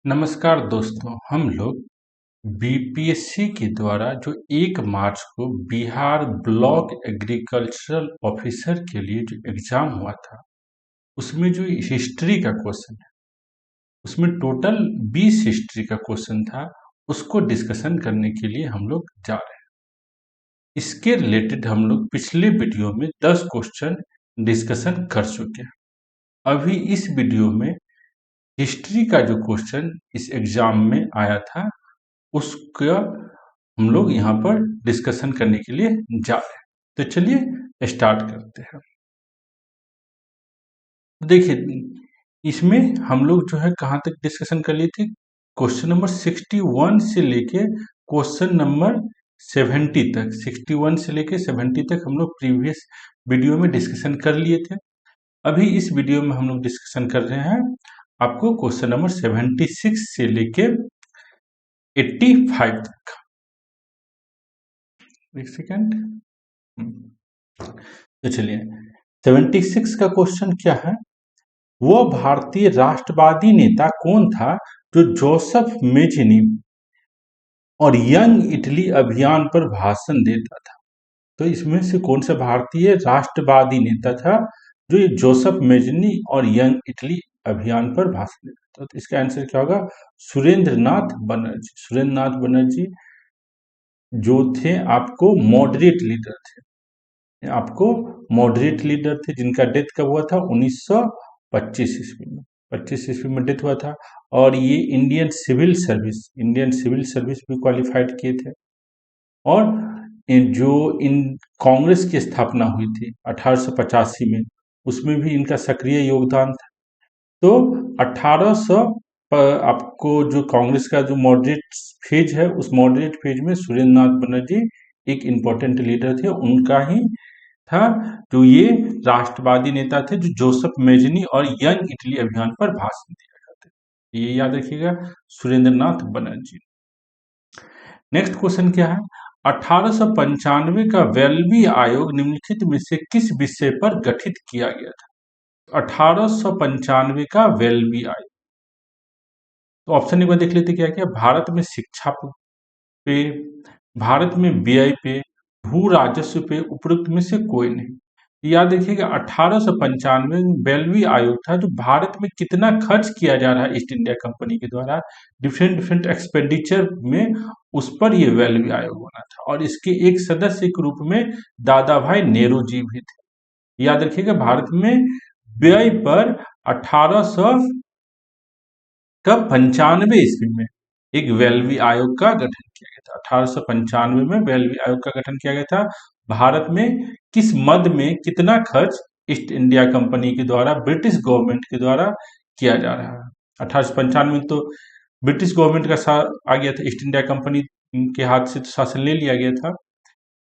नमस्कार दोस्तों, हम लोग बीपीएससी के द्वारा जो 1 मार्च को बिहार ब्लॉक एग्रीकल्चरल ऑफिसर के लिए जो एग्जाम हुआ था, उसमें जो हिस्ट्री का क्वेश्चन है, उसमें टोटल 20 हिस्ट्री का क्वेश्चन था। उसको डिस्कशन करने के लिए हम लोग जा रहे हैं। इसके रिलेटेड हम लोग पिछले वीडियो में 10 क्वेश्चन डिस्कशन कर चुके हैं। अभी इस वीडियो में हिस्ट्री का जो क्वेश्चन इस एग्जाम में आया था, उसका हम लोग यहाँ पर डिस्कशन करने के लिए जा रहे हैं। तो चलिए स्टार्ट करते हैं। देखिए, इसमें हम लोग जो है कहाँ तक डिस्कशन कर लिए थे। क्वेश्चन नंबर 61 से लेके क्वेश्चन नंबर 70 तक, 61 से लेके 70 तक हम लोग प्रीवियस वीडियो में डिस्कशन कर लिए थे। अभी इस वीडियो में हम लोग डिस्कशन कर रहे हैं आपको क्वेश्चन नंबर 76 से लेके 85 तक। एक सेकेंड। तो चलिए, 76 का क्वेश्चन क्या है। वह भारतीय राष्ट्रवादी नेता कौन था जो जोसेफ मेजिनी और यंग इटली अभियान पर भाषण देता था। तो इसमें से कौन सा भारतीय राष्ट्रवादी नेता था जो ये जोसेफ मेजिनी और यंग इटली अभियान पर भाषण देता था। तो इसका आंसर क्या होगा, सुरेंद्र नाथ बनर्जी। सुरेंद्र नाथ बनर्जी जो थे आपको मॉडरेट लीडर थे, जिनका डेथ कब हुआ था, 1925 ईस्वी में। 25 ईस्वी में डेथ हुआ था। और ये इंडियन सिविल सर्विस भी क्वालिफाइड किए थे। और जो इन कांग्रेस की स्थापना हुई थी 1885 में, उसमें भी इनका सक्रिय योगदान था। तो 1800 आपको जो कांग्रेस का जो मॉडरेट फेज है, उस मॉडरेट फेज में सुरेंद्र नाथ बनर्जी एक इम्पोर्टेंट लीडर थे। उनका ही था जो ये राष्ट्रवादी नेता थे जो जोसेफ मेजिनी और यंग इटली अभियान पर भाषण दिया करते थे। ये याद रखिएगा, सुरेंद्र नाथ बनर्जी। नेक्स्ट क्वेश्चन क्या है, 1895 का वेल्बी आयोग निम्नलिखित में से किस विषय पर गठित किया गया था। 1895 का वेल्बी आयोग, तो ऑप्शन एक बार देख लेते क्या क्या। भारत में शिक्षा पे, भारत में व्यय पे, भू राजस्व पे, उपरोक्त में से कोई नहीं। याद रखिएगा, 1895 में बेल्वी आयोग था जो भारत में कितना खर्च किया जा रहा है ईस्ट इंडिया कंपनी के द्वारा डिफरेंट डिफरेंट एक्सपेंडिचर में, उस पर यह बेल्वी आयोग बना था। और इसके एक सदस्य के रूप में दादा भाई नेहरू जी भी थे। याद रखिएगा, भारत में व्यय पर 1895 ईस्वी में एक वेल्वी आयोग का गठन किया गया था। 1895 में वेल्वी आयोग का गठन किया गया था। भारत में किस मद में कितना खर्च ईस्ट इंडिया कंपनी के द्वारा, ब्रिटिश गवर्नमेंट के द्वारा किया जा रहा है। 1895 में तो ब्रिटिश गवर्नमेंट का आ गया था, ईस्ट इंडिया कंपनी के हाथ से तो शासन ले लिया गया था।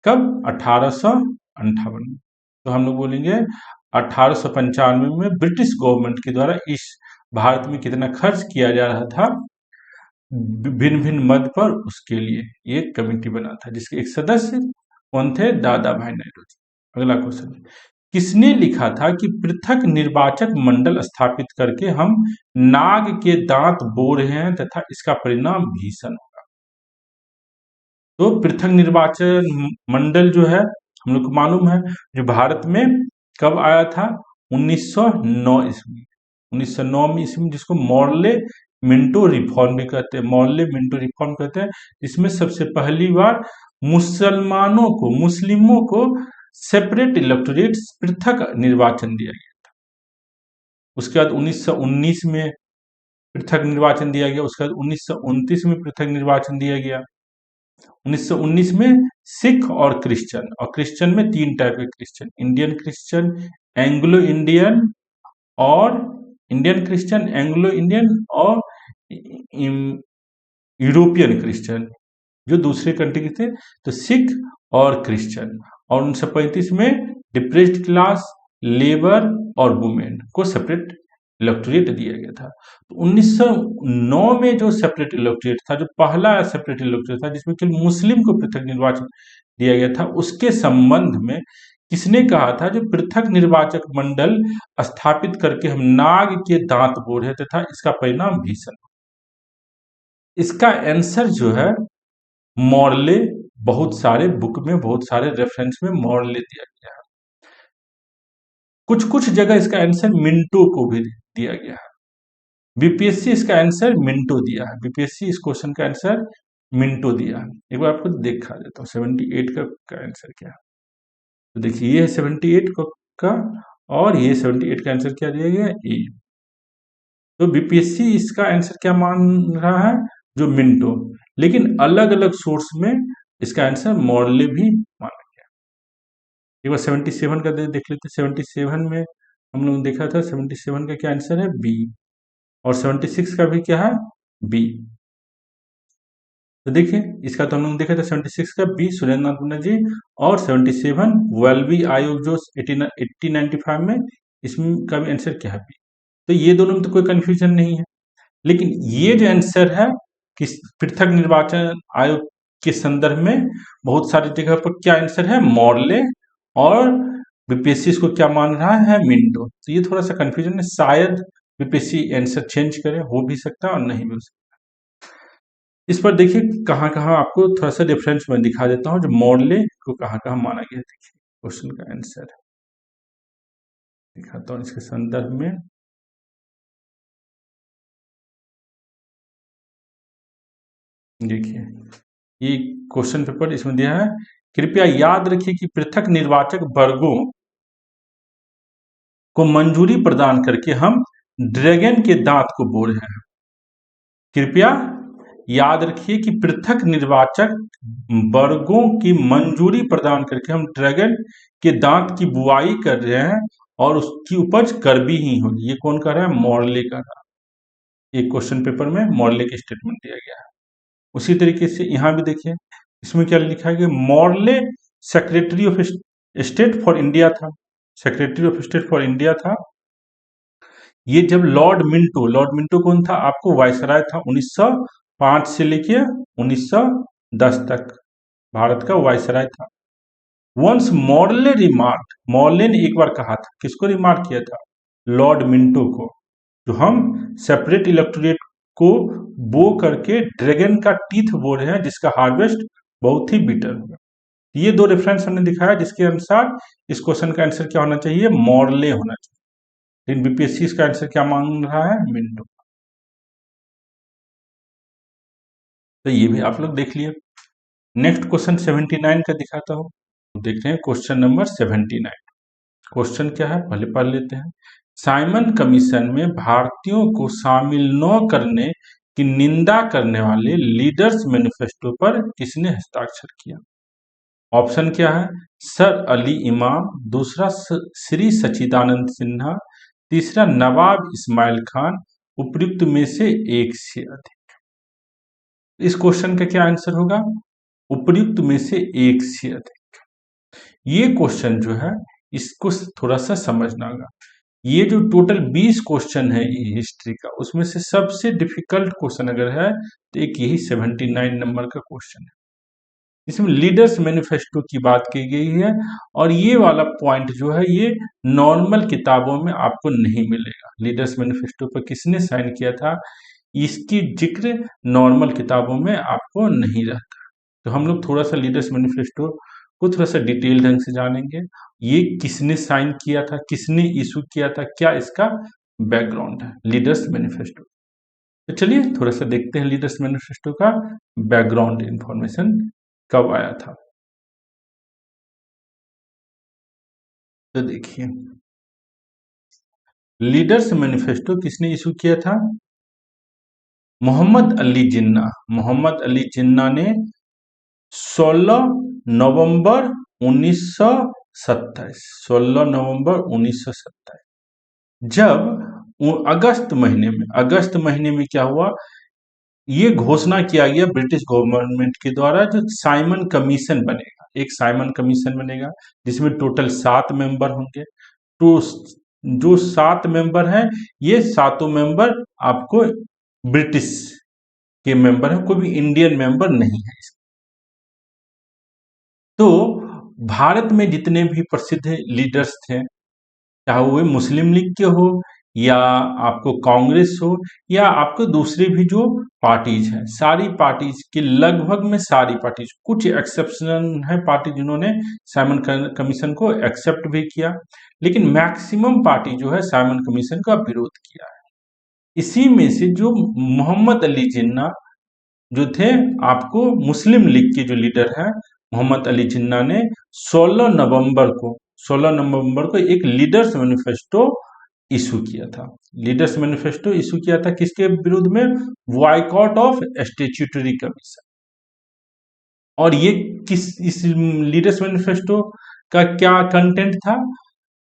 कब, 1858 में। तो हम लोग बोलेंगे 1895 में ब्रिटिश गवर्नमेंट के द्वारा इस भारत में कितना खर्च किया जा रहा था भिन्न भिन्न मद पर, उसके लिए एक कमेटी बना था जिसके एक सदस्य कौन थे, दादा भाई नेहरू जी। अगला क्वेश्चन, किसने लिखा था कि पृथक निर्वाचक मंडल स्थापित करके हम नाग के दांत बो रहे हैं तथा इसका परिणाम भीषण होगा। तो पृथक निर्वाचन मंडल जो है हम लोग को मालूम है, जो भारत में कब आया था, 1909 ईस्वी। 1909 ईस्वी में, जिसको मॉर्ले मिंटो रिफॉर्म भी कहते हैं, मॉर्ले मिंटो रिफॉर्म कहते हैं। इसमें सबसे पहली बार मुस्लिमों को सेपरेट इलेक्टोरेट, पृथक निर्वाचन दिया गया था। उसके बाद 1919 में पृथक निर्वाचन दिया गया। उसके बाद 1929 में पृथक निर्वाचन दिया गया। 1919 में सिख और क्रिश्चियन में 3 टाइप के Christian, Indian Christian, Anglo Indian और इंडियन क्रिश्चियन, एंग्लो इंडियन और यूरोपियन क्रिश्चियन, जो दूसरे कंट्री के थे। तो सिख और क्रिश्चियन। और 1935 में डिप्रेस्ड क्लास, लेबर और वुमेन को सेपरेट इलेक्टोरेट दिया गया था। तो 1909 में जो सेपरेट इलेक्टोरेट था, जो पहला सेपरेट इलेक्टोरेट था जिसमें केवल मुस्लिम को पृथक निर्वाचन दिया गया था, उसके संबंध में किसने कहा था, जो पृथक निर्वाचक मंडल स्थापित करके हम नाग के दांत बो रहे तथा इसका परिणाम भीषण। इसका आंसर जो है मॉर्ले, बहुत सारे बुक में, बहुत सारे रेफरेंस में मॉर्ले दिया गया है। कुछ कुछ जगह इसका आंसर मिंटो को भी दिया गया है। बीपीएससी इसका आंसर मिंटो दिया है, बीपीएससी इस क्वेश्चन का आंसर मिंटो दिया है। एक बार आपको दिखा देता हूँ 78 का आंसर क्या है। तो देखिए ये है 78 का, और ये 78 का आंसर क्या दिया गया, ए। तो बीपीएससी इसका आंसर क्या मान रहा है, जो मिंटो, लेकिन अलग अलग सोर्स में इसका आंसर मॉर्ले भी माना गया। एक बार 77 का देख लेते। 77 में हम लोग देखा था, 77 का क्या आंसर है, बी। और 76 का भी क्या है, बी। तो देखिए इसका तो हम लोग देखा था 76 का बी, सुरेंद्र नाथ बनर्जी। और 77 वेल्वी आयोग जो 1895 में, इसमें का भी आंसर क्या है, बी। तो ये दोनों में तो कोई कंफ्यूजन नहीं है। लेकिन ये जो आंसर है कि पृथक निर्वाचन आयोग के संदर्भ में बहुत सारी जगह पर क्या आंसर है, मॉर्ले, और बीपीएससी इसको क्या मान रहा है, मिंटो। तो ये थोड़ा सा कंफ्यूजन है, शायद बीपीएससी आंसर चेंज करे, हो भी सकता है और नहीं भी हो सकता। इस पर देखिए कहाँ कहाँ आपको थोड़ा सा डिफरेंस मैं दिखा देता हूँ, जो मॉर्ले को कहाँ कहाँ माना गया है। देखिए क्वेश्चन का आंसर दिखाता हूँ इसके संदर्भ में। देखिए ये क्वेश्चन पेपर इसमें दिया है, कृपया याद रखिए कि पृथक निर्वाचक वर्गों को मंजूरी प्रदान करके हम ड्रैगन के दांत को बो रहे हैं। कृपया याद रखिए कि पृथक निर्वाचक वर्गों की मंजूरी प्रदान करके हम ड्रैगन के दांत की बुआई कर रहे हैं, और उसकी उपज करबी ही होगी। ये कौन कर रहा है, मॉर्ले कर रहा है। एक क्वेश्चन पेपर में मॉर्ले की स्टेटमेंट दिया गया है। उसी तरीके से यहाँ भी देखिए, इसमें क्या लिखा है कि Morley secretary of state for India था, secretary of state for India था। ये जब लॉर्ड मिंटो कौन था, आपको वायसराय था 1905 से लेके 1910 तक भारत का वायसराय था। वंस मॉर्ले रिमार्क, मॉर्ले ने एक बार कहा था, किसको रिमार्क किया था, लॉर्ड मिंटो को, जो हम सेपरेट इलेक्टोरेट को बो करके ड्रैगन का टीथ बो रहे हैं, जिसका हार्वेस्ट बहुत ही बिटर होगा। ये दो रेफरेंस हमने दिखाया, जिसके अनुसार इस क्वेश्चन का आंसर क्या होना चाहिए, मॉर्ले होना चाहिए। लेकिन बीपीएससी इसका आंसर क्या मांग रहा है, मिंटो। तो ये भी आप लोग देख लिए। नेक्स्ट क्वेश्चन 79 का दिखाता हूँ। देखते हैं क्वेश्चन नंबर 79। क्वेश्चन क्या है, पहले पढ़ लेते हैं। साइमन कमीशन में भारतीयों को शामिल न करने की निंदा करने वाले लीडर्स मैनिफेस्टो पर किसने हस्ताक्षर किया। ऑप्शन क्या है, सर अली इमाम, दूसरा श्री सच्चिदानंद सिन्हा, तीसरा नवाब इस्माइल खान, उपयुक्त में से एक से अधिक। इस क्वेश्चन का क्या आंसर होगा, उपयुक्त में से एक से अधिक। ये क्वेश्चन जो है, इसको थोड़ा सा समझना होगा। ये जो टोटल 20 क्वेश्चन है हिस्ट्री का, उसमें से सबसे डिफिकल्ट क्वेश्चन अगर है तो एक यही 79 नंबर का क्वेश्चन है। इसमें लीडर्स मैनिफेस्टो की बात की गई है, और ये वाला पॉइंट जो है, ये नॉर्मल किताबों में आपको नहीं मिलेगा। लीडर्स मैनिफेस्टो पर किसने साइन किया था, इसकी जिक्र नॉर्मल किताबों में आपको नहीं रहता। तो हम लोग थोड़ा सा लीडर्स मैनिफेस्टो को थोड़ा सा डिटेल ढंग से जानेंगे। ये किसने साइन किया था, किसने इशू किया था, क्या इसका बैकग्राउंड है, लीडर्स मैनिफेस्टो। तो चलिए थोड़ा सा देखते हैं लीडर्स मैनिफेस्टो का बैकग्राउंड इंफॉर्मेशन कब आया था। तो देखिए लीडर्स मैनिफेस्टो किसने इशू किया था, मोहम्मद अली जिन्ना। मोहम्मद अली जिन्ना ने 16 नवंबर 1927, 16 नवंबर 1927, जब अगस्त महीने में क्या हुआ, ये घोषणा किया गया ब्रिटिश गवर्नमेंट के द्वारा, जो साइमन कमीशन बनेगा, एक साइमन कमीशन बनेगा, जिसमें टोटल 7 मेंबर होंगे। तो जो 7 मेंबर हैं, ये सातों मेंबर आपको ब्रिटिश के मेंबर हैं, कोई भी इंडियन मेंबर नहीं है। तो भारत में जितने भी प्रसिद्ध लीडर्स थे, चाहे वो मुस्लिम लीग के हो या आपको कांग्रेस हो या आपको दूसरी भी जो पार्टीज हैं, सारी पार्टीज की लगभग में सारी पार्टीज, कुछ एक्सेप्शनल है पार्टी जिन्होंने साइमन कमीशन को एक्सेप्ट भी किया, लेकिन मैक्सिमम पार्टी जो है साइमन कमीशन का विरोध किया है। इसी में से जो मोहम्मद अली जिन्ना जो थे, आपको मुस्लिम लीग के जो लीडर हैं मोहम्मद अली जिन्ना ने 16 नवंबर को एक लीडर्स मैनिफेस्टो इशू किया था। लीडर्स मैनिफेस्टो इशू किया था किसके विरुद्ध में? Boycott of statutory commission. और ये इस लीडर्स मैनिफेस्टो का क्या कंटेंट था?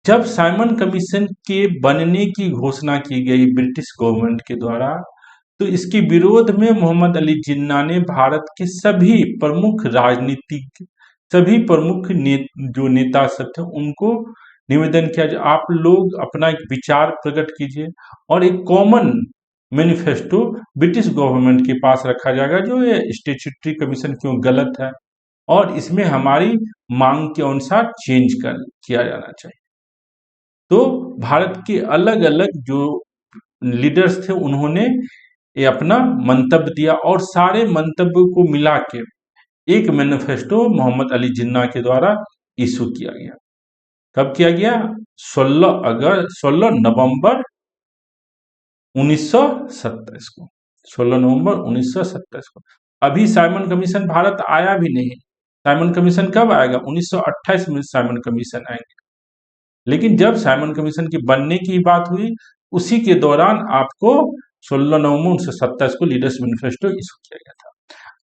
जब साइमन कमीशन के बनने की घोषणा की गई ब्रिटिश गवर्नमेंट के द्वारा, तो इसके विरोध में मोहम्मद अली जिन्ना ने भारत के सभी प्रमुख राजनीतिक, सभी प्रमुख जो नेता सब थे उनको निवेदन किया, जो आप लोग अपना एक विचार प्रकट कीजिए और एक कॉमन मैनिफेस्टो ब्रिटिश गवर्नमेंट के पास रखा जाएगा जो ये स्टैट्यूटरी कमीशन क्यों गलत है और इसमें हमारी मांग के अनुसार चेंज किया जाना चाहिए। तो भारत के अलग अलग जो लीडर्स थे उन्होंने ये अपना मंतव्य दिया और सारे मंतव्य को मिला के एक मैनिफेस्टो मोहम्मद अली जिन्ना के द्वारा इशू किया गया। कब किया गया? 16 नवंबर 1927 को। 16 नवंबर 1927 को। अभी साइमन कमीशन भारत आया भी नहीं। साइमन कमीशन कब आएगा? 1928 में साइमन कमीशन आएंगे। लेकिन जब साइमन कमीशन की बनने की बात हुई, उसी के दौरान आपको 16 नवंबर 1927 को लीडर्स मैनिफेस्टो इशू किया गया था।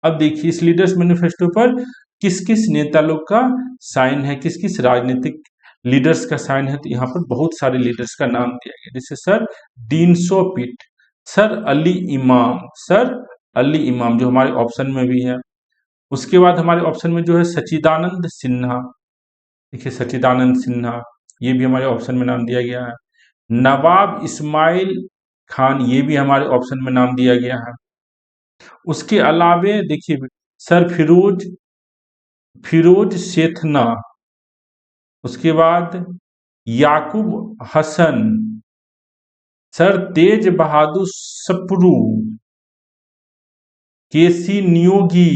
अब देखिए इस लीडर्स मैनिफेस्टो पर किस किस नेता लोग का साइन है, किस किस राजनीतिक लीडर्स का साइन है। तो यहाँ पर बहुत सारे लीडर्स का नाम दिया गया, जैसे सर डीनसो पिट, सर अली इमाम जो हमारे ऑप्शन में भी है। उसके बाद हमारे ऑप्शन में जो है सच्चिदानंद सिन्हा, देखिए सच्चिदानंद सिन्हा, ये भी हमारे ऑप्शन में नाम दिया गया है। नवाब इस्माइल खान, ये भी हमारे ऑप्शन में नाम दिया गया है। उसके अलावे देखिए सर फिरोज सेठना, उसके बाद याकूब हसन, सर तेज बहादुर सप्रू, केसी नियोगी,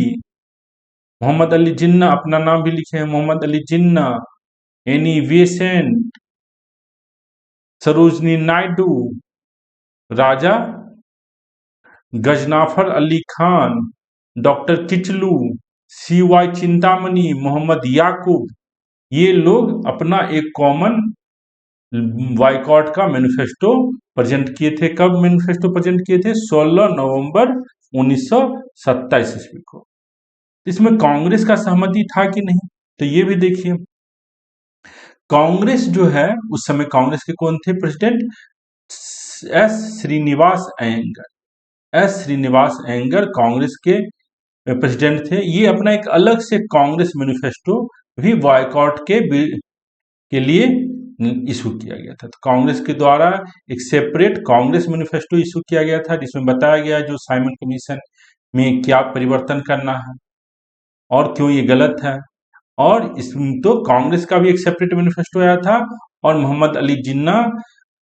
मोहम्मद अली जिन्ना, अपना नाम भी लिखे हैं मोहम्मद अली जिन्ना, एनी बेसेंट, सरोजनी नायडू, राजा गजनाफर अली खान, डॉक्टर किचलू, CY चिंतामणि, मोहम्मद याकूब, ये लोग अपना एक कॉमन बाइकॉट का मैनिफेस्टो प्रेजेंट किए थे। कब मैनिफेस्टो प्रेजेंट किए थे? 16 नवंबर 1927 ईस्वी को। इसमें कांग्रेस का सहमति था कि नहीं, तो ये भी देखिए। कांग्रेस जो है उस समय कांग्रेस के कौन थे प्रेसिडेंट? एस श्रीनिवास अयंगर कांग्रेस के प्रेसिडेंट थे। ये अपना एक अलग से कांग्रेस मैनिफेस्टो भी बॉयकॉट के लिए इशू किया गया था। तो कांग्रेस के द्वारा एक सेपरेट कांग्रेस मैनिफेस्टो इशू किया गया था जिसमें बताया गया जो साइमन कमीशन में क्या परिवर्तन करना है और क्यों ये गलत है। और इसमें तो कांग्रेस का भी एक सेपरेट मैनिफेस्टो आया था और मोहम्मद अली जिन्ना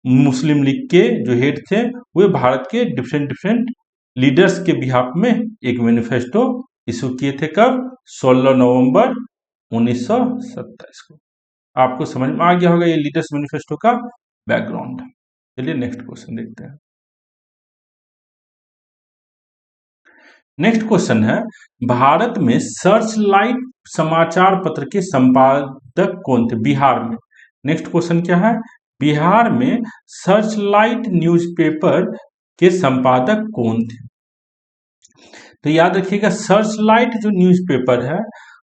मुस्लिम लीग के जो हेड थे वे भारत के डिफरेंट लीडर्स के बिहाफ में एक मैनिफेस्टो इशू किए थे। कब? 16 नवंबर 1927 को। आपको समझ में आ गया होगा ये लीडर्स मैनिफेस्टो का बैकग्राउंड। चलिए नेक्स्ट क्वेश्चन देखते हैं। नेक्स्ट क्वेश्चन है, भारत में सर्च लाइट समाचार पत्र के संपादक कौन थे बिहार में? नेक्स्ट क्वेश्चन क्या है? बिहार में सर्च लाइट न्यूज़पेपर के संपादक कौन थे? तो याद रखिएगा सर्च लाइट जो न्यूज़पेपर है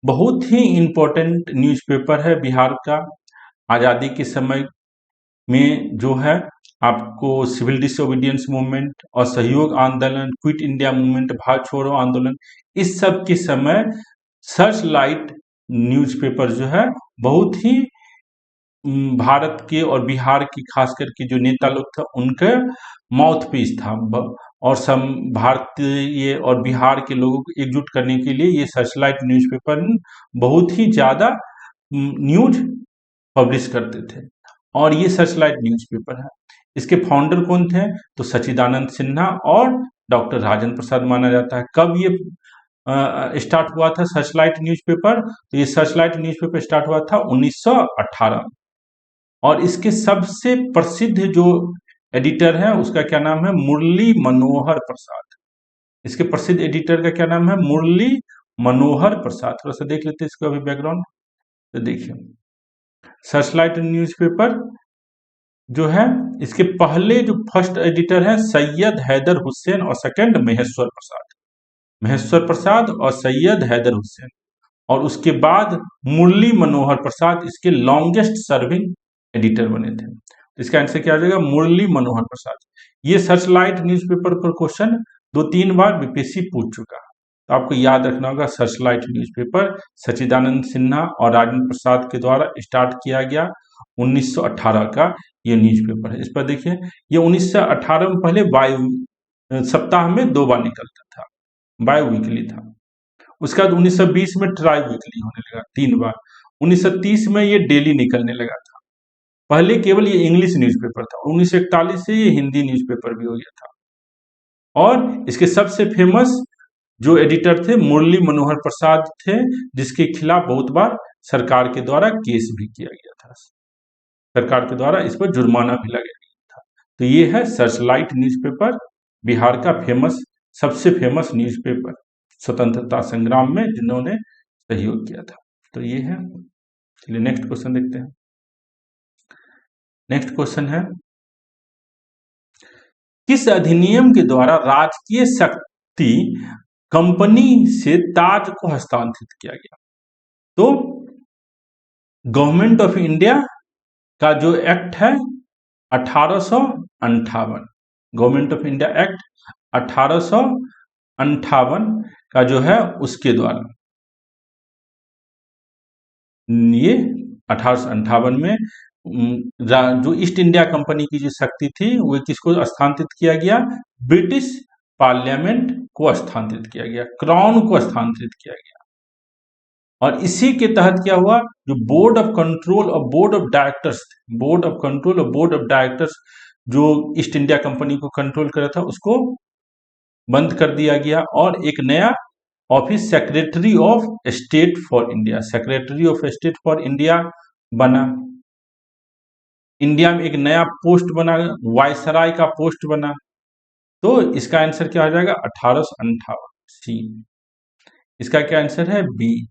बहुत ही इंपॉर्टेंट न्यूज़पेपर है बिहार का। आज़ादी के समय में जो है आपको सिविल डिसोबीडियंस मूवमेंट और सहयोग आंदोलन, क्विट इंडिया मूवमेंट, भारत छोड़ो आंदोलन, इस सब के समय सर्च लाइट न्यूज़पेपर जो है बहुत ही भारत के और बिहार की खास करके जो नेता लोग थे उनके माउथ पीस था और सम भारतीय और बिहार के लोगों को एकजुट करने के लिए ये सर्चलाइट न्यूज़पेपर बहुत ही ज़्यादा न्यूज पब्लिश करते थे और ये सर्चलाइट न्यूज़पेपर है। इसके फाउंडर कौन थे? तो सच्चिदानंद सिन्हा और डॉक्टर राजेंद्र प्रसाद माना जाता है। कब ये स्टार्ट हुआ था सर्चलाइट न्यूज़पेपर? तो ये सर्चलाइट न्यूज़पेपर स्टार्ट हुआ था 1918 में। और इसके सबसे प्रसिद्ध जो एडिटर है उसका क्या नाम है? मुरली मनोहर प्रसाद। इसके प्रसिद्ध एडिटर का क्या नाम है? मुरली मनोहर प्रसाद। थोड़ा सा देख लेते हैं इसका अभी बैकग्राउंड। तो देखिए, सर्चलाइट न्यूज़पेपर जो है, इसके पहले जो फर्स्ट एडिटर है सैयद हैदर हुसैन और सेकंड महेश्वर प्रसाद। महेश्वर प्रसाद और सैयद हैदर हुसैन। और उसके बाद मुरली मनोहर प्रसाद इसके लॉन्गेस्ट सर्विंग एडिटर बने थे। इसका आंसर क्या हो जाएगा? मुरली मनोहर प्रसाद। ये सर्चलाइट न्यूज़पेपर पर क्वेश्चन 2-3 बार बीपीएससी पूछ चुका है, तो आपको याद रखना होगा। सर्चलाइट न्यूज़पेपर सच्चिदानंद सिन्हा और राजेंद्र प्रसाद के द्वारा स्टार्ट किया गया 1918 का ये न्यूज़पेपर है। इस पर देखिए, ये 1918 में पहले सप्ताह में 2 बार निकलता था, बाय वीकली था। उसके बाद 1920 में ट्राई वीकली होने लगा 3 बार। 1930 में ये डेली निकलने लगा था। पहले केवल ये इंग्लिश न्यूज़पेपर था। 1941 से ये हिंदी न्यूज़पेपर भी हो गया था। और इसके सबसे फेमस जो एडिटर थे मुरली मनोहर प्रसाद थे, जिसके खिलाफ बहुत बार सरकार के द्वारा केस भी किया गया था। सरकार के द्वारा इस पर जुर्माना भी लगाया गया था। तो ये है सर्चलाइट न्यूज़पेपर, बिहार का सबसे फेमस न्यूज़पेपर स्वतंत्रता संग्राम में जिन्होंने सहयोग किया था। तो ये है। चलिए नेक्स्ट क्वेश्चन देखते हैं। नेक्स्ट क्वेश्चन है, किस अधिनियम के द्वारा राजकीय शक्ति कंपनी से ताज को हस्तांतरित किया गया? तो गवर्नमेंट ऑफ इंडिया का जो एक्ट है 1858, गवर्नमेंट ऑफ इंडिया एक्ट 1858 का जो है उसके द्वारा ये 1858 में जो ईस्ट इंडिया कंपनी की जो शक्ति थी वो किसको हस्तांतरित किया गया? ब्रिटिश पार्लियामेंट को हस्तांतरित किया गया, क्राउन को हस्तांतरित किया गया। और इसी के तहत क्या हुआ? जो बोर्ड ऑफ कंट्रोल और board of directors, board of control और बोर्ड ऑफ डायरेक्टर्स जो ईस्ट इंडिया कंपनी को कंट्रोल कर रहा था उसको बंद कर दिया गया और एक नया office secretary of state for India, secretary of state for India बना। इंडिया में एक नया पोस्ट बना, वायसराय का पोस्ट बना। तो इसका आंसर क्या हो जाएगा? 1858 सी। इसका क्या आंसर है? बी।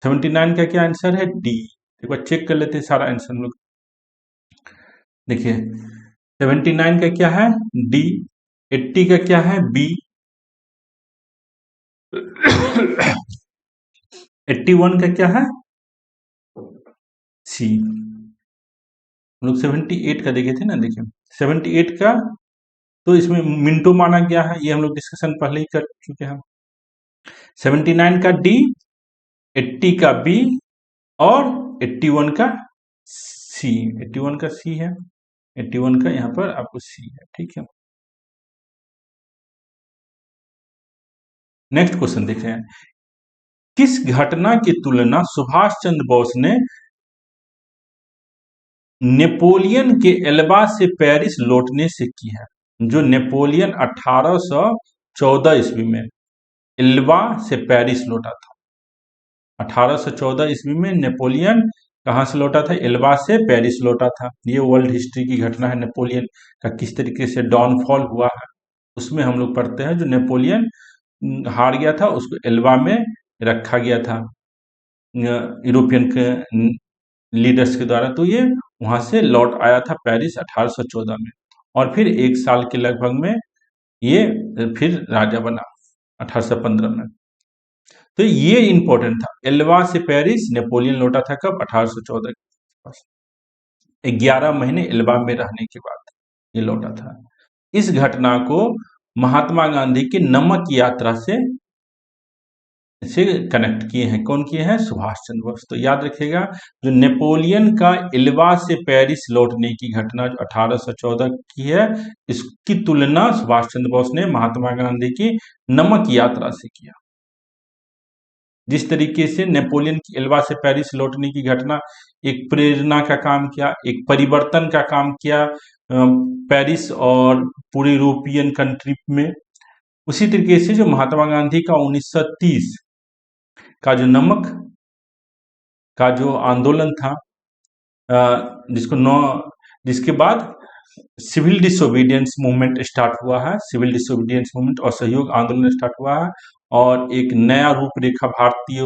79 का क्या आंसर है? डी। एक बार चेक कर लेते हैं सारा आंसर हम लोग। देखिए 79 का क्या है? डी। 80 का क्या है? बी। 81 का क्या है? सी। हम लोग 78 का देखे थे ना। देखिए 78 का तो इसमें मिंटो माना गया है, ये हम लोग डिस्कशन पहले ही कर चुके हैं। 79 का डी, 80 का बी और 81 का सी। 81 का सी है, 81 का यहाँ पर आपको सी है। ठीक है, नेक्स्ट क्वेश्चन देख रहे हैं। किस घटना की तुलना सुभाष चंद्र बोस ने नेपोलियन के एल्बा से पेरिस लौटने से की है? जो नेपोलियन 1814 ईस्वी में एल्बा से पेरिस लौटा था। 1814 ईस्वी में नेपोलियन कहाँ से लौटा था? एल्बा से पेरिस लौटा था। ये वर्ल्ड हिस्ट्री की घटना है, नेपोलियन का किस तरीके से डाउनफॉल हुआ है उसमें हम लोग पढ़ते हैं। जो नेपोलियन हार गया था उसको एल्बा में रखा गया था यूरोपियन के लीडर्स के द्वारा। तो ये वहां से लौट आया था पेरिस 1814 में और फिर 1 साल के लगभग में ये फिर राजा बना 1815 में। तो ये इंपॉर्टेंट था। एल्बा से पेरिस नेपोलियन लौटा था कब? 1814 के पास। 11 महीने एल्बा में रहने के बाद ये लौटा था। इस घटना को महात्मा गांधी की नमक यात्रा से कनेक्ट किए हैं। कौन किए हैं? सुभाष चंद्र बोस। तो याद रखिएगा, जो नेपोलियन का एल्बा से पेरिस लौटने की घटना जो 1814 की है, इसकी तुलना सुभाष चंद्र बोस ने महात्मा गांधी की नमक यात्रा से किया। जिस तरीके से नेपोलियन की एल्बा से पेरिस लौटने की घटना एक प्रेरणा का काम किया, एक परिवर्तन का काम किया, पेरिस और पूरे यूरोपियन कंट्री में। उसी तरीके से जो महात्मा गांधी का 1930 का जो नमक का जो आंदोलन था, जिसको नौ जिसके बाद सिविल डिसोबीडियंस मूवमेंट स्टार्ट हुआ है, सिविल डिसोबीडियंस मूवमेंट और सहयोग आंदोलन स्टार्ट हुआ है, और एक नया रूपरेखा भारतीय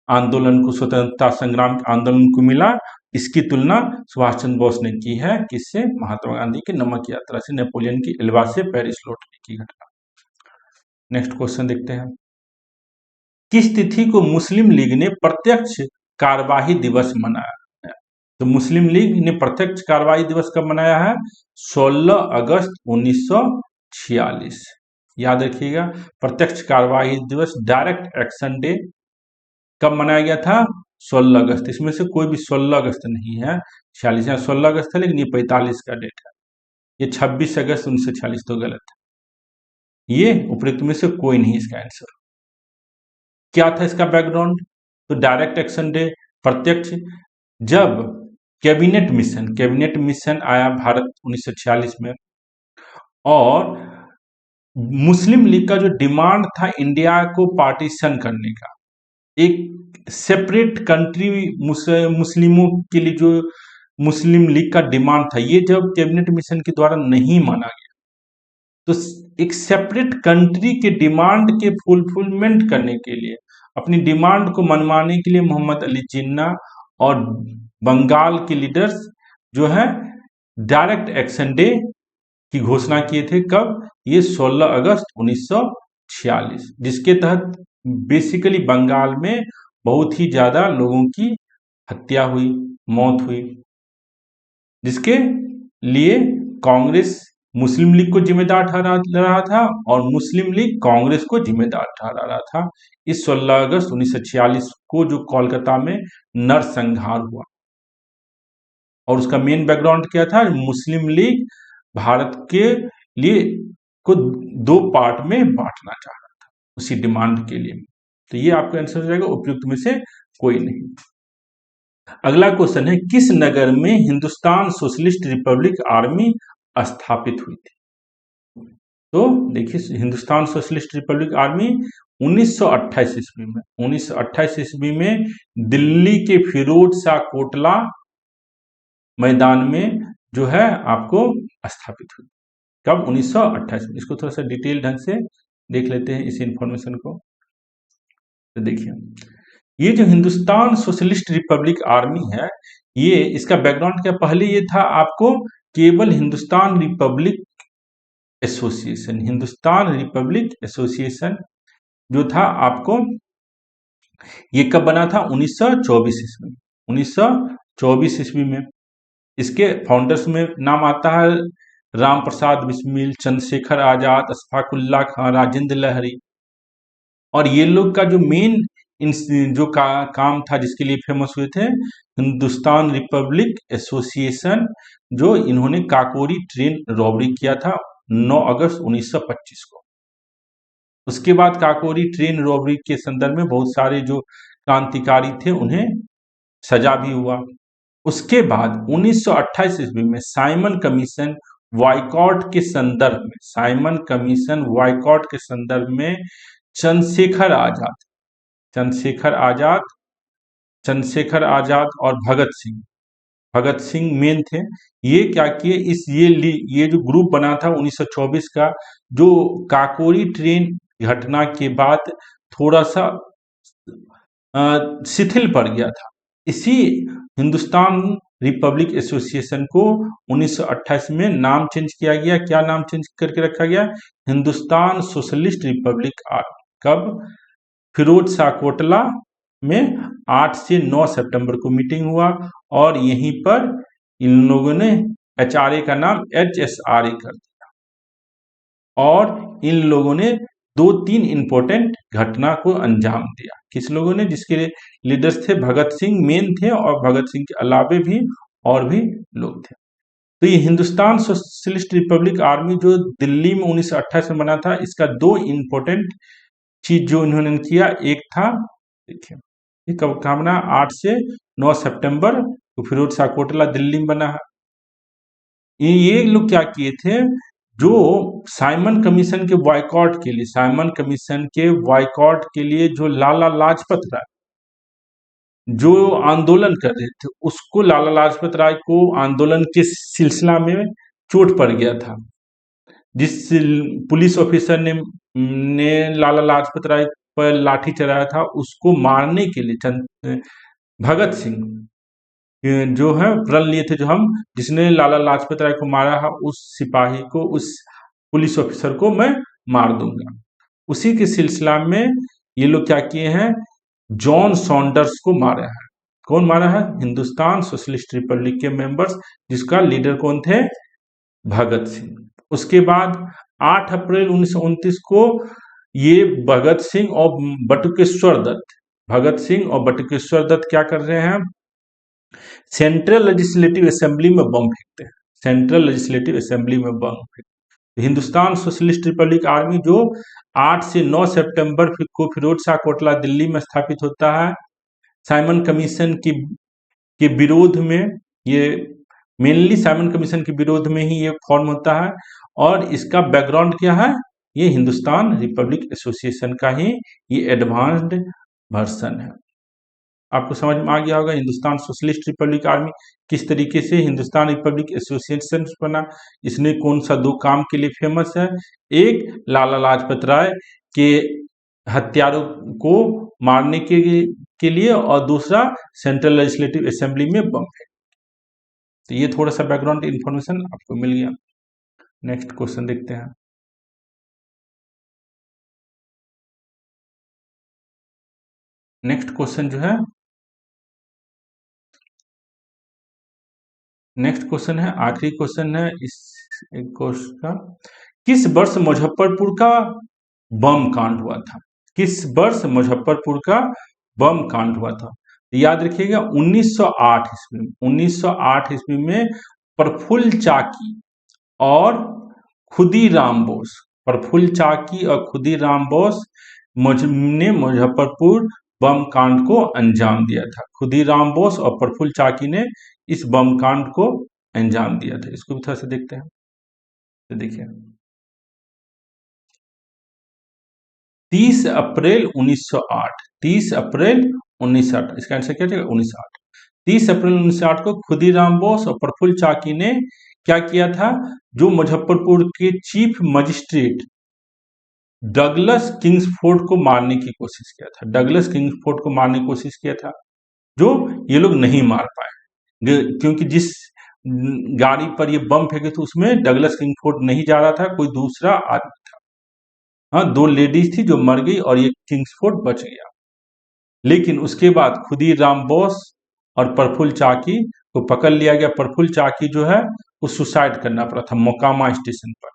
आंदोलन को, स्वतंत्रता संग्राम के आंदोलन को मिला। इसकी तुलना सुभाष चंद्र बोस ने की है किससे? महात्मा गांधी की नमक यात्रा से, नेपोलियन की एल्बा से पेरिस लौटने की घटना। नेक्स्ट क्वेश्चन देखते हैं। किस तिथि को मुस्लिम लीग ने प्रत्यक्ष कार्यवाही दिवस मनाया है? तो मुस्लिम लीग ने प्रत्यक्ष कार्यवाही दिवस कब मनाया है? 16 अगस्त 1946। याद रखिएगा, प्रत्यक्ष कार्यवाही दिवस, डायरेक्ट एक्शन डे कब मनाया गया था? 16 अगस्त। इसमें से कोई भी 16 अगस्त नहीं है, 46 है। 16 अगस्त है, लेकिन ये 45 का डेट है। ये 26 अगस्त 1946 तो गलत है। ये उपयुक्त में से कोई नहीं इसका आंसर। क्या था इसका बैकग्राउंड? तो डायरेक्ट एक्शन डे, प्रत्यक्ष, जब कैबिनेट मिशन आया भारत 1946 में, और मुस्लिम लीग का जो डिमांड था इंडिया को पार्टीशन करने का, एक सेपरेट कंट्री मुस्लिमों के लिए जो मुस्लिम लीग का डिमांड था, ये जब कैबिनेट मिशन के द्वारा नहीं माना गया, तो एक सेपरेट कंट्री के डिमांड के फुलफिलमेंट करने के लिए, अपनी डिमांड को मनवाने के लिए मोहम्मद अली जिन्ना और बंगाल के लीडर्स जो है डायरेक्ट एक्शन डे की घोषणा किए थे। कब? ये 16 अगस्त 1946, जिसके तहत बेसिकली बंगाल में बहुत ही ज्यादा लोगों की हत्या हुई, मौत हुई, जिसके लिए कांग्रेस मुस्लिम लीग को जिम्मेदार ठहरा रहा था और मुस्लिम लीग कांग्रेस को जिम्मेदार ठहरा रहा था। इस 16 अगस्त 1946 को जो कोलकाता में नरसंहार हुआ, और उसका मेन बैकग्राउंड क्या था? मुस्लिम लीग भारत के लिए को दो पार्ट में बांटना चाह रहा था उसी डिमांड के लिए। तो ये आपका आंसर हो जाएगा, उपयुक्त में से कोई नहीं। अगला क्वेश्चन है, किस नगर में हिंदुस्तान सोशलिस्ट रिपब्लिक आर्मी स्थापित हुई थी? तो देखिए, हिंदुस्तान सोशलिस्ट रिपब्लिक आर्मी 1928 ईस्वी में, 1928 ईस्वी में दिल्ली के फिरोज शाह कोटला मैदान में जो है आपको स्थापित हुई। कब? 1928 में। इसको थोड़ा सा डिटेल ढंग से देख लेते हैं इस इंफॉर्मेशन को। तो देखिए, ये जो हिंदुस्तान सोशलिस्ट रिपब्लिक आर्मी है, ये इसका बैकग्राउंड क्या? पहले ये था आपको केवल Hindustan Republic association, Hindustan Republic association जो था आपको, ये कब बना था? 1924 ईस्वी में, 1924 ईस्वी में। इसके फाउंडर्स में नाम आता है राम प्रसाद बिस्मिल, चंद्रशेखर आजाद, अशफाकुल्ला खां, राजेंद्र लहरी। और ये लोग का जो मेन जो काम था, जिसके लिए फेमस हुए थे, हिंदुस्तान रिपब्लिक एसोसिएशन, जो इन्होंने काकोरी ट्रेन रॉबरी किया था 9 अगस्त 1925 को। उसके बाद काकोरी ट्रेन रॉबरी के संदर्भ में बहुत सारे जो क्रांतिकारी थे उन्हें सजा भी हुआ। उसके बाद 1928 ईस्वी में साइमन कमीशन बॉयकॉट के संदर्भ में, साइमन कमीशन बॉयकॉट के संदर्भ में चंद्रशेखर आजाद और भगत सिंह मेन थे। ये क्या किए? ये जो ग्रुप बना था 1924 का, जो काकोरी ट्रेन घटना के बाद थोड़ा सा शिथिल पड़ गया था, इसी हिंदुस्तान रिपब्लिक एसोसिएशन को 1928 में नाम चेंज किया गया। क्या नाम चेंज करके रखा गया? Hindustan socialist Republic army. कब? फिरोज शाह कोटला में 8 से 9 सितंबर को मीटिंग हुआ, और यहीं पर इन लोगों ने HRA का नाम HSRA कर दिया, और इन लोगों ने 2-3 इंपॉर्टेंट घटना को अंजाम दिया। किस लोगों ने? जिसके लीडर्स थे भगत सिंह मेन थे, और भगत सिंह के अलावे भी और भी लोग थे। तो ये हिंदुस्तान सोशलिस्ट रिपब्लिक आर्मी जो दिल्ली में 1928 में बना था, इसका 2 इंपॉर्टेंट चीज जो इन्होंने किया, एक था, देखिए ये कब कहाँ बना? 8 से 9 सितंबर को फिरोज शाह कोटला दिल्ली में बना है। ये लोग क्या किए थे, जो साइमन कमीशन के बॉयकॉट के लिए, साइमन कमीशन के बॉयकॉट के लिए जो लाला लाजपत राय जो आंदोलन कर रहे थे, उसको लाला लाजपत राय को आंदोलन के सिलसिला में चोट पड़ गया था। जिस पुलिस ऑफिसर ने लाला लाजपत राय पर लाठी चलाया था, उसको मारने के लिए भगत सिंह जो है प्रण लिए थे, जो हम जिसने लाला लाजपत राय को मारा है, उस सिपाही को, उस पुलिस ऑफिसर को मैं मार दूंगा। उसी के सिलसिला में ये लोग क्या किए हैं, जॉन सॉन्डर्स को मारा है। कौन मारा है? हिंदुस्तान सोशलिस्ट रिपब्लिक के मेंबर्स, जिसका लीडर कौन थे? भगत सिंह। उसके बाद 8 अप्रैल 1929 को ये भगत सिंह और बटुकेश्वर दत्त क्या कर रहे हैं? सेंट्रल लेजिस्लेटिव असेंबली में बम फेंकते हैं। सेंट्रल लेजिस्लेटिव असेंबली में बम फेंकते। हिंदुस्तान सोशलिस्ट रिपब्लिक आर्मी जो 8 से 9 सितंबर को फिरोज शाह कोटला दिल्ली में स्थापित होता है, साइमन कमीशन के विरोध में, ये मेनली साइमन कमीशन के विरोध में ही ये फॉर्म होता है। और इसका बैकग्राउंड क्या है? ये हिंदुस्तान रिपब्लिक एसोसिएशन का ही ये एडवांस्ड वर्जन है। आपको समझ में आ गया होगा हिंदुस्तान सोशलिस्ट रिपब्लिक आर्मी किस तरीके से हिंदुस्तान रिपब्लिक एसोसिएशन बना, इसने कौन सा 2 काम के लिए फेमस है। एक, लाला लाजपत राय के हत्यारों को मारने के लिए, और दूसरा सेंट्रल लेजिस्लेटिव असेंबली में बम फेंक। तो ये थोड़ा सा बैकग्राउंड इंफॉर्मेशन आपको मिल गया। नेक्स्ट क्वेश्चन देखते हैं। नेक्स्ट क्वेश्चन जो है, नेक्स्ट क्वेश्चन है, आखिरी क्वेश्चन है इस कोर्स का। किस वर्ष मुजफ्फरपुर का बम कांड हुआ था? किस वर्ष मुजफ्फरपुर का बम कांड हुआ था? याद रखिएगा 1908 ईस्वी में। 1908 ईस्वी में प्रफुल्ल चाकी और खुदीराम बोस, प्रफुल्ल चाकी और खुदीराम बोस ने मुजफ्फरपुर बम कांड को अंजाम दिया था। खुदीराम बोस और प्रफुल्ल चाकी ने इस बम कांड को अंजाम दिया था। इसको भी थोड़ा सा देखते हैं। तो देखिए 30 अप्रैल 1908, 30 अप्रैल 1908, इसका आंसर क्या जाएगा? 1908। 30 अप्रैल 1908 को खुदीराम बोस और प्रफुल्ल चाकी ने क्या किया था? जो मुजफ्फरपुर के चीफ मजिस्ट्रेट डगलस किंग्सफोर्ड को मारने की कोशिश किया था। डगलस किंग्सफोर्ड को मारने की कोशिश किया था, जो ये लोग नहीं मार पाए, क्योंकि जिस गाड़ी पर ये बम फेंके थे उसमें डगलस किंग्सफोर्ड नहीं जा रहा था, कोई दूसरा आदमी था। हाँ, 2 लेडीज थी जो मर गई और ये किंग्सफोर्ड बच गया। लेकिन उसके बाद खुदीराम बोस और प्रफुल्ल चाकी को पकड़ लिया गया। प्रफुल्ल चाकी जो है वो सुसाइड करना पड़ा था मोकामा स्टेशन पर,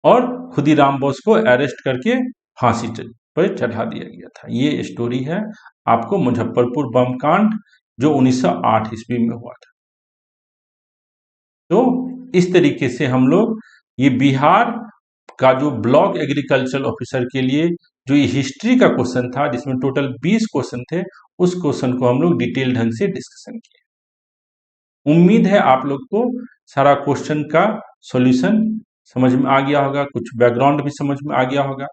और खुदीराम बोस को अरेस्ट करके फांसी पर चढ़ा दिया गया था। ये स्टोरी है आपको मुजफ्फरपुर बम कांड जो 1908 ईस्वी में हुआ था। तो इस तरीके से हम लोग ये बिहार का जो ब्लॉक एग्रीकल्चरल ऑफिसर के लिए जो ये हिस्ट्री का क्वेश्चन था, जिसमें टोटल 20 क्वेश्चन थे, उस क्वेश्चन को हम लोग डिटेल ढंग से डिस्कशन किए। उम्मीद है आप लोग को सारा क्वेश्चन का सॉल्यूशन समझ में आ गया होगा, कुछ बैकग्राउंड भी समझ में आ गया होगा।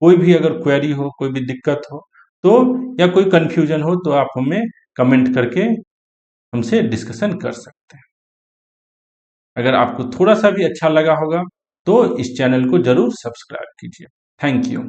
कोई भी अगर क्वेरी हो, कोई भी दिक्कत हो तो, या कोई कंफ्यूजन हो, तो आप हमें कमेंट करके हमसे डिस्कशन कर सकते हैं। अगर आपको थोड़ा सा भी अच्छा लगा होगा तो इस चैनल को जरूर सब्सक्राइब कीजिए। Thank you.